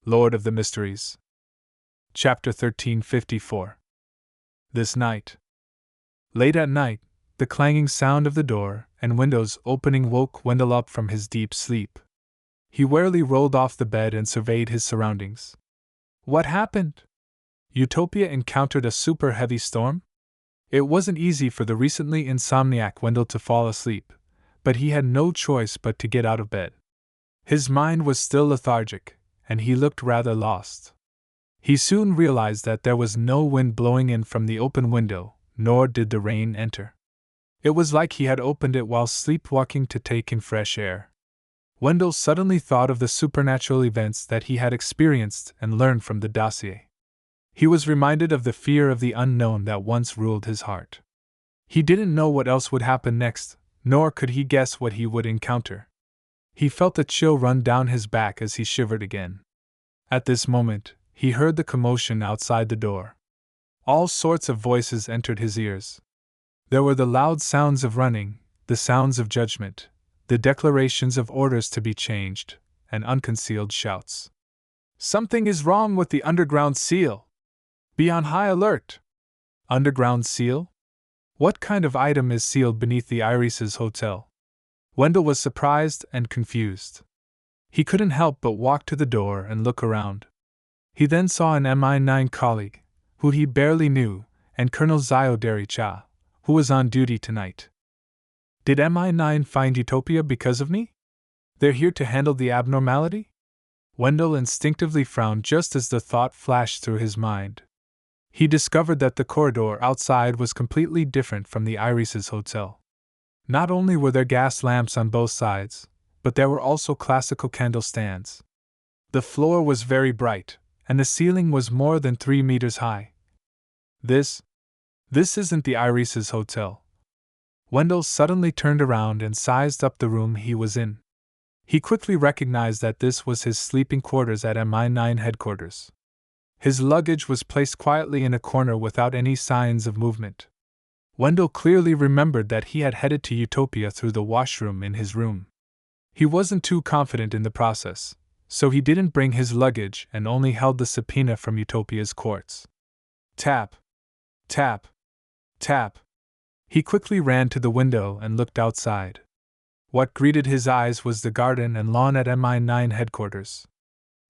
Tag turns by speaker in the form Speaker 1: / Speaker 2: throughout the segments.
Speaker 1: Lord of the Mysteries. Chapter 1354. This night. Late at night, the clanging sound of the door and windows opening woke Wendell up from his deep sleep. He warily rolled off the bed and surveyed his surroundings. What happened? Utopia encountered a super heavy storm? It wasn't easy for the recently insomniac Wendell to fall asleep, but he had no choice but to get out of bed. His mind was still lethargic, and he looked rather lost. He soon realized that there was no wind blowing in from the open window, nor did the rain enter. It was like he had opened it while sleepwalking to take in fresh air. Wendell suddenly thought of the supernatural events that he had experienced and learned from the dossier. He was reminded of the fear of the unknown that once ruled his heart. He didn't know what else would happen next, nor could he guess what he would encounter. He felt a chill run down his back as he shivered again. At this moment, he heard the commotion outside the door. All sorts of voices entered his ears. There were the loud sounds of running, the sounds of judgment, the declarations of orders to be changed, and unconcealed shouts. Something is wrong with the underground seal. Be on high alert. Underground seal? What kind of item is sealed beneath the Iris's hotel? Wendell was surprised and confused. He couldn't help but walk to the door and look around. He then saw an MI9 colleague, who he barely knew, and Colonel Zyoderi Cha, who was on duty tonight. Did MI9 find Utopia because of me? They're here to handle the abnormality? Wendell instinctively frowned just as the thought flashed through his mind. He discovered that the corridor outside was completely different from the Iris's hotel. Not only were there gas lamps on both sides, but there were also classical candle stands. The floor was very bright, and the ceiling was more than 3 meters high. This isn't the Iris's hotel. Wendell suddenly turned around and sized up the room he was in. He quickly recognized that this was his sleeping quarters at MI9 headquarters. His luggage was placed quietly in a corner without any signs of movement. Wendell clearly remembered that he had headed to Utopia through the washroom in his room. He wasn't too confident in the process, so he didn't bring his luggage and only held the subpoena from Utopia's courts. Tap. Tap. Tap. He quickly ran to the window and looked outside. What greeted his eyes was the garden and lawn at MI9 headquarters.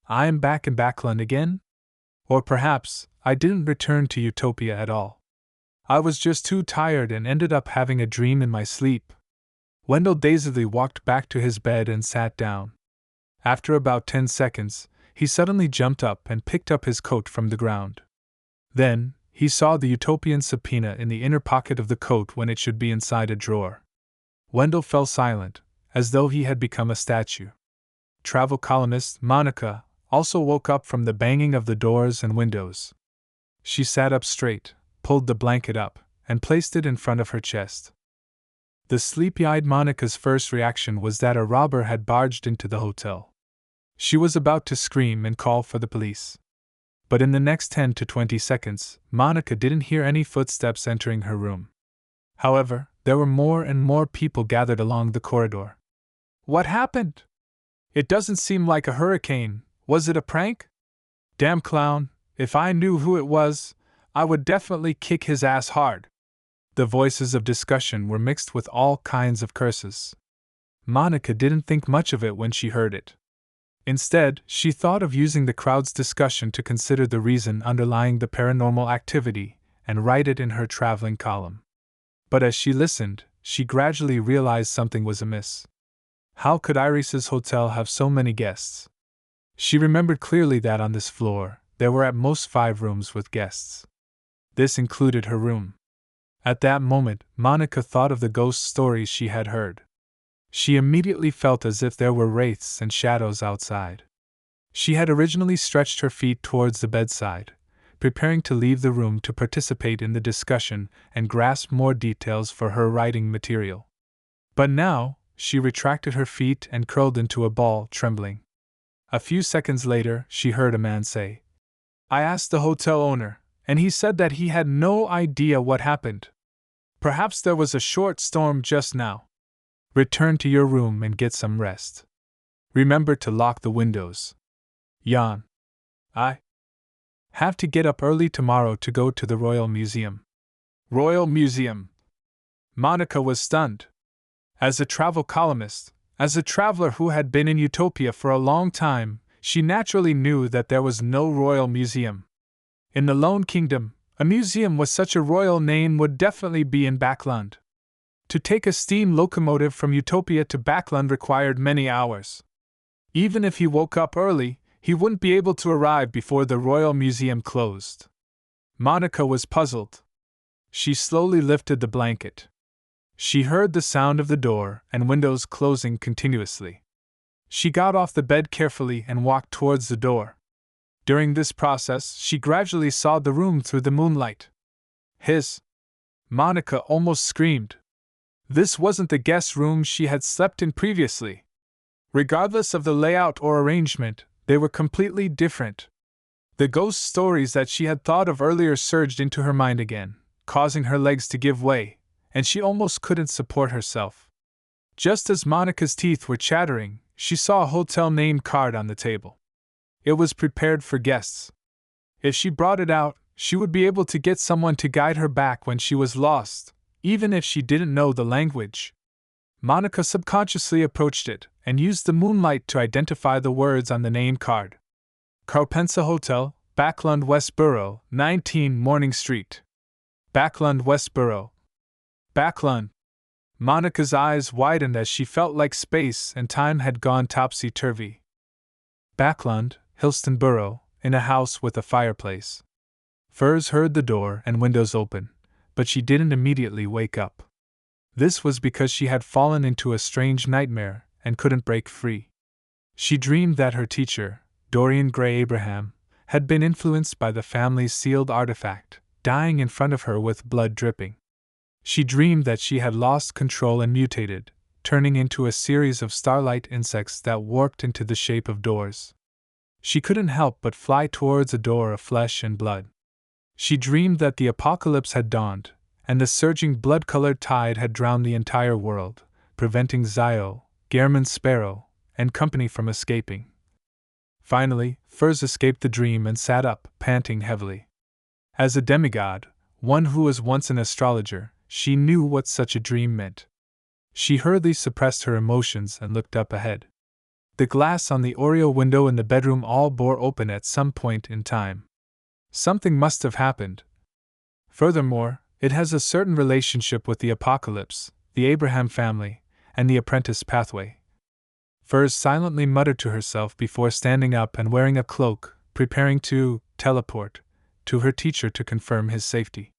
Speaker 1: I'm back in Backland again? Or perhaps I didn't return to Utopia at all. I was just too tired and ended up having a dream in my sleep. Wendell dazedly walked back to his bed and sat down. After about 10 seconds, he suddenly jumped up and picked up his coat from the ground. Then, he saw the Utopian subpoena in the inner pocket of the coat when it should be inside a drawer. Wendell fell silent, as though he had become a statue. Travel columnist Monica also woke up from the banging of the doors and windows. She sat up straight, pulled the blanket up, and placed it in front of her chest. The sleepy-eyed Monica's first reaction was that a robber had barged into the hotel. She was about to scream and call for the police. But in the next 10 to 20 seconds, Monica didn't hear any footsteps entering her room. However, there were more and more people gathered along the corridor. What happened? It doesn't seem like a hurricane. Was it a prank? Damn clown, if I knew who it was, I would definitely kick his ass hard. The voices of discussion were mixed with all kinds of curses. Monica didn't think much of it when she heard it. Instead, she thought of using the crowd's discussion to consider the reason underlying the paranormal activity and write it in her traveling column. But as she listened, she gradually realized something was amiss. How could Iris's hotel have so many guests? She remembered clearly that on this floor, there were at most 5 rooms with guests. This included her room. At that moment, Monica thought of the ghost stories she had heard. She immediately felt as if there were wraiths and shadows outside. She had originally stretched her feet towards the bedside, preparing to leave the room to participate in the discussion and grasp more details for her writing material. But now, she retracted her feet and curled into a ball, trembling. A few seconds later, she heard a man say, I asked the hotel owner, and he said that he had no idea what happened. Perhaps there was a short storm just now. Return to your room and get some rest. Remember to lock the windows. Yawn. I have to get up early tomorrow to go to the Royal Museum. Royal Museum! Monica was stunned. As a travel columnist, as a traveler who had been in Utopia for a long time, she naturally knew that there was no Royal Museum. In the Lone Kingdom, a museum with such a royal name would definitely be in Backland. To take a steam locomotive from Utopia to Backland required many hours. Even if he woke up early, he wouldn't be able to arrive before the Royal Museum closed. Monica was puzzled. She slowly lifted the blanket. She heard the sound of the door and windows closing continuously. She got off the bed carefully and walked towards the door. During this process, she gradually saw the room through the moonlight. Monica almost screamed. This wasn't the guest room she had slept in previously. Regardless of the layout or arrangement, they were completely different. The ghost stories that she had thought of earlier surged into her mind again, causing her legs to give way, and she almost couldn't support herself. Just as Monica's teeth were chattering, she saw a hotel name card on the table. It was prepared for guests. If she brought it out, she would be able to get someone to guide her back when she was lost, even if she didn't know the language. Monica subconsciously approached it and used the moonlight to identify the words on the name card. Carpensa Hotel, Backland Westboro, 19 Morning Street. Backland Westboro. Backland. Monica's eyes widened as she felt like space and time had gone topsy-turvy. Backland, Hillstonboro, in a house with a fireplace. Furs heard the door and windows open, but she didn't immediately wake up. This was because she had fallen into a strange nightmare and couldn't break free. She dreamed that her teacher, Dorian Gray Abraham, had been influenced by the family's sealed artifact, dying in front of her with blood dripping. She dreamed that she had lost control and mutated, turning into a series of starlight insects that warped into the shape of doors. She couldn't help but fly towards a door of flesh and blood. She dreamed that the apocalypse had dawned, and the surging blood-colored tide had drowned the entire world, preventing Zio, Gehrman's sparrow, and company from escaping. Finally, Furs escaped the dream and sat up, panting heavily. As a demigod, one who was once an astrologer, she knew what such a dream meant. She hurriedly suppressed her emotions and looked up ahead. The glass on the Oreo window in the bedroom all bore open at some point in time. Something must have happened. Furthermore, it has a certain relationship with the apocalypse, the Abraham family, and the apprentice pathway. Furs silently muttered to herself before standing up and wearing a cloak, preparing to teleport to her teacher to confirm his safety.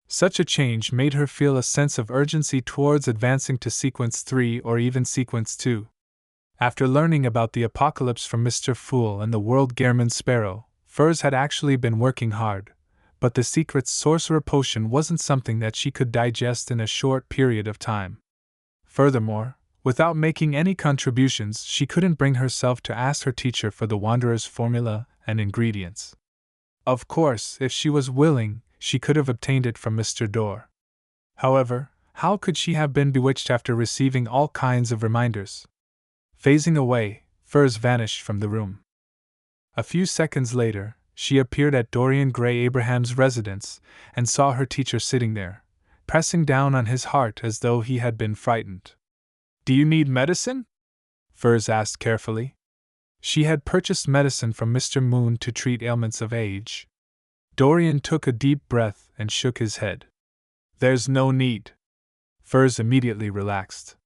Speaker 1: Such a change made her feel a sense of urgency towards advancing to Sequence 3 or even Sequence 2. After learning about the apocalypse from Mr. Fool and the world Gehrman's sparrow, Furs had actually been working hard, but the secret sorcerer potion wasn't something that she could digest in a short period of time. Furthermore, without making any contributions, she couldn't bring herself to ask her teacher for the Wanderer's formula and ingredients. Of course, if she was willing, she could have obtained it from Mr. Dorr. However, how could she have been bewitched after receiving all kinds of reminders? Phasing away, Furs vanished from the room. A few seconds later, she appeared at Dorian Gray Abraham's residence and saw her teacher sitting there, pressing down on his heart as though he had been frightened. "Do you need medicine?" Furs asked carefully. She had purchased medicine from Mr. Moon to treat ailments of age. Dorian took a deep breath and shook his head. "There's no need." Furs immediately relaxed.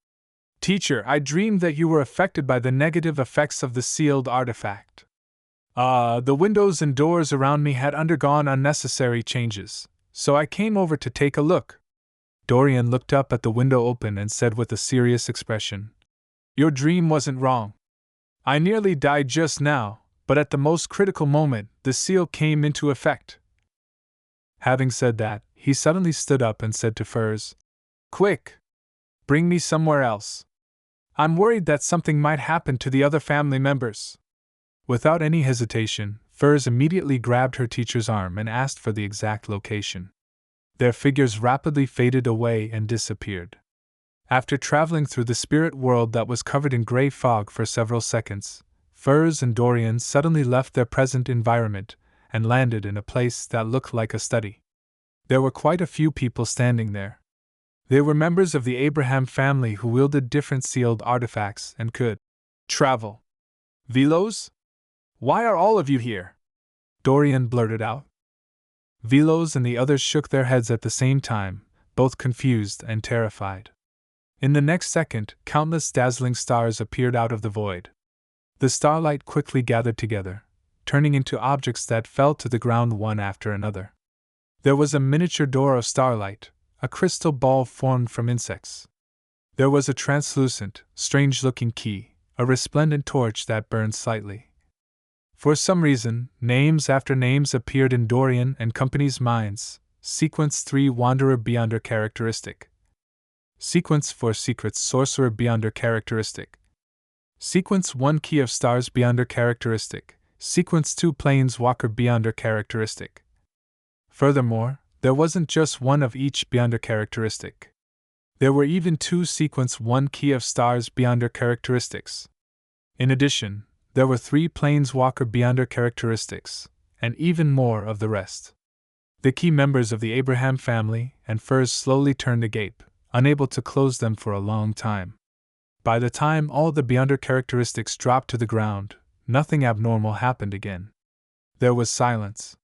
Speaker 1: "Teacher, I dreamed that you were affected by the negative effects of the sealed artifact. The windows and doors around me had undergone unnecessary changes, so I came over to take a look." Dorian looked up at the window open and said with a serious expression, "Your dream wasn't wrong. I nearly died just now, but at the most critical moment, the seal came into effect." Having said that, he suddenly stood up and said to Furs, "Quick! Bring me somewhere else. I'm worried that something might happen to the other family members." Without any hesitation, Furs immediately grabbed her teacher's arm and asked for the exact location. Their figures rapidly faded away and disappeared. After traveling through the spirit world that was covered in gray fog for several seconds, Furs and Dorian suddenly left their present environment and landed in a place that looked like a study. There were quite a few people standing there. They were members of the Abraham family who wielded different sealed artifacts and could travel. Velos? Why are all of you here? Dorian blurted out. Velos and the others shook their heads at the same time, both confused and terrified. In the next second, countless dazzling stars appeared out of the void. The starlight quickly gathered together, turning into objects that fell to the ground one after another. There was a miniature door of starlight, a crystal ball formed from insects. There was a translucent, strange-looking key, a resplendent torch that burned slightly. For some reason, names after names appeared in Dorian and company's minds. Sequence 3 Wanderer Beyonder Characteristic. Sequence 4 Secret Sorcerer Beyonder Characteristic. Sequence 1 Key of Stars Beyonder Characteristic. Sequence 2 Planeswalker Beyonder Characteristic. Furthermore, there wasn't just one of each Beyonder characteristic. There were even 2 Sequence 1 Key of Stars Beyonder characteristics. In addition, there were 3 Planeswalker Beyonder characteristics, and even more of the rest. The key members of the Abraham family and Furs slowly turned agape, unable to close them for a long time. By the time all the Beyonder characteristics dropped to the ground, nothing abnormal happened again. There was silence.